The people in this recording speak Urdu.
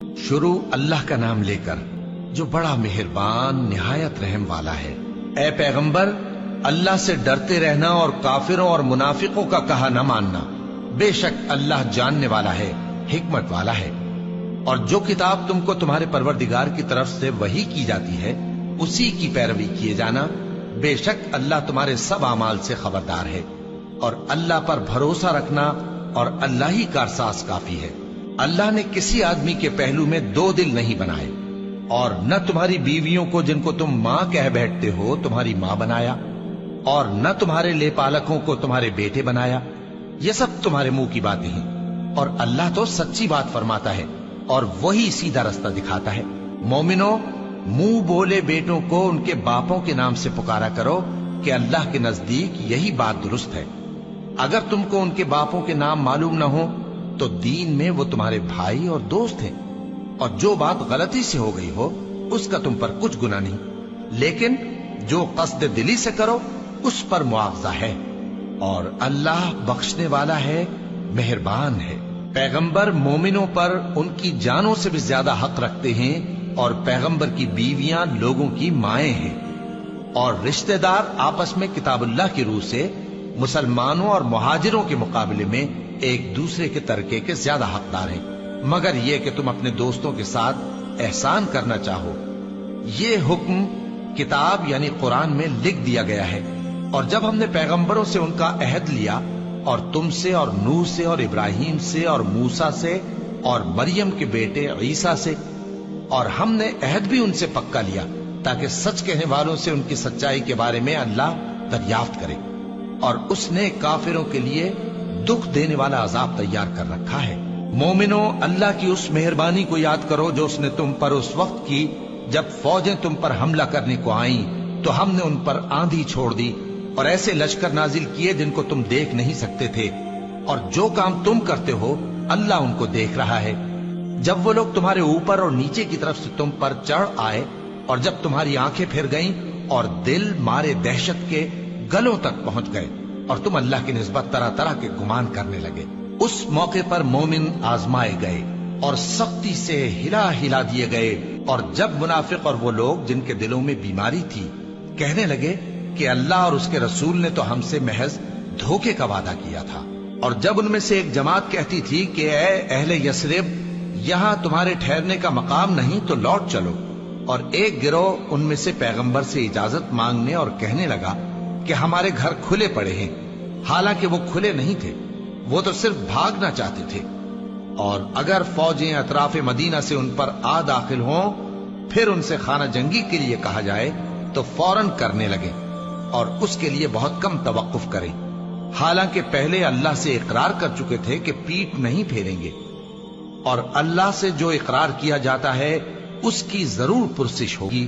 شروع اللہ کا نام لے کر جو بڑا مہربان نہایت رحم والا ہے۔ اے پیغمبر، اللہ سے ڈرتے رہنا اور کافروں اور منافقوں کا کہا نہ ماننا۔ بے شک اللہ جاننے والا ہے، حکمت والا ہے۔ اور جو کتاب تم کو تمہارے پروردگار کی طرف سے وحی کی جاتی ہے اسی کی پیروی کیے جانا۔ بے شک اللہ تمہارے سب اعمال سے خبردار ہے۔ اور اللہ پر بھروسہ رکھنا اور اللہ ہی کارساز کافی ہے۔ اللہ نے کسی آدمی کے پہلو میں دو دل نہیں بنائے، اور نہ تمہاری بیویوں کو جن کو تم ماں کہہ بیٹھتے ہو تمہاری ماں بنایا، اور نہ تمہارے لے پالکوں کو تمہارے بیٹے بنایا۔ یہ سب تمہارے منہ کی باتیں ہیں، اور اللہ تو سچی بات فرماتا ہے اور وہی سیدھا رستہ دکھاتا ہے۔ مومنو، منہ بولے بیٹوں کو ان کے باپوں کے نام سے پکارا کرو کہ اللہ کے نزدیک یہی بات درست ہے۔ اگر تم کو ان کے باپوں کے نام معلوم نہ ہو تو دین میں وہ تمہارے بھائی اور دوست ہیں، اور جو بات غلطی سے ہو گئی ہو اس کا تم پر کچھ گناہ نہیں، لیکن جو قصد دلی سے کرو اس پر معاوضہ ہے، اور اللہ بخشنے والا ہے، مہربان ہے۔ پیغمبر مومنوں پر ان کی جانوں سے بھی زیادہ حق رکھتے ہیں، اور پیغمبر کی بیویاں لوگوں کی مائیں ہیں، اور رشتہ دار آپس میں کتاب اللہ کی روح سے مسلمانوں اور مہاجروں کے مقابلے میں ایک دوسرے کے ترکے کے زیادہ حقدار ہیں، مگر یہ کہ تم اپنے دوستوں کے ساتھ احسان کرنا چاہو۔ یہ حکم کتاب یعنی قرآن میں لکھ دیا گیا ہے۔ اور جب ہم نے پیغمبروں سے ان کا عہد لیا، اور تم سے اور نوح سے اور ابراہیم سے اور موسیٰ سے اور مریم کے بیٹے عیسیٰ سے، اور ہم نے عہد بھی ان سے پکا لیا تاکہ سچ کہنے والوں سے ان کی سچائی کے بارے میں اللہ دریافت کرے، اور اس نے کافروں کے لیے دکھ دینے والا عذاب تیار کر رکھا ہے۔ مومنو، اللہ کی اس مہربانی کو یاد کرو جو اس نے تم پر اس وقت کی جب فوجیں تم پر حملہ کرنے کو آئیں تو ہم نے ان پر آندھی چھوڑ دی اور ایسے لشکر نازل کیے جن کو تم دیکھ نہیں سکتے تھے، اور جو کام تم کرتے ہو اللہ ان کو دیکھ رہا ہے۔ جب وہ لوگ تمہارے اوپر اور نیچے کی طرف سے تم پر چڑھ آئے، اور جب تمہاری آنکھیں پھر گئیں اور دل مارے دہشت کے گلوں تک پہنچ گئے، اور تم اللہ کی نسبت طرح طرح کے گمان کرنے لگے، اس موقع پر مومن آزمائے گئے اور سختی سے ہلا ہلا دیے گئے۔ اور جب منافق اور وہ لوگ جن کے دلوں میں بیماری تھی کہنے لگے کہ اللہ اور اس کے رسول نے تو ہم سے محض دھوکے کا وعدہ کیا تھا، اور جب ان میں سے ایک جماعت کہتی تھی کہ اے اہل یثرب، یہاں تمہارے ٹھہرنے کا مقام نہیں تو لوٹ چلو، اور ایک گروہ ان میں سے پیغمبر سے اجازت مانگنے اور کہنے لگا کہ ہمارے گھر کھلے پڑے ہیں، حالانکہ وہ کھلے نہیں تھے، وہ تو صرف بھاگنا چاہتے تھے۔ اور اگر فوجیں اطراف مدینہ سے ان پر آ داخل ہوں پھر ان سے خانہ جنگی کے لیے کہا جائے تو فوراً کرنے لگے، اور اس کے لیے بہت کم توقف کریں، حالانکہ پہلے اللہ سے اقرار کر چکے تھے کہ پیٹ نہیں پھیریں گے، اور اللہ سے جو اقرار کیا جاتا ہے اس کی ضرور پرسش ہوگی۔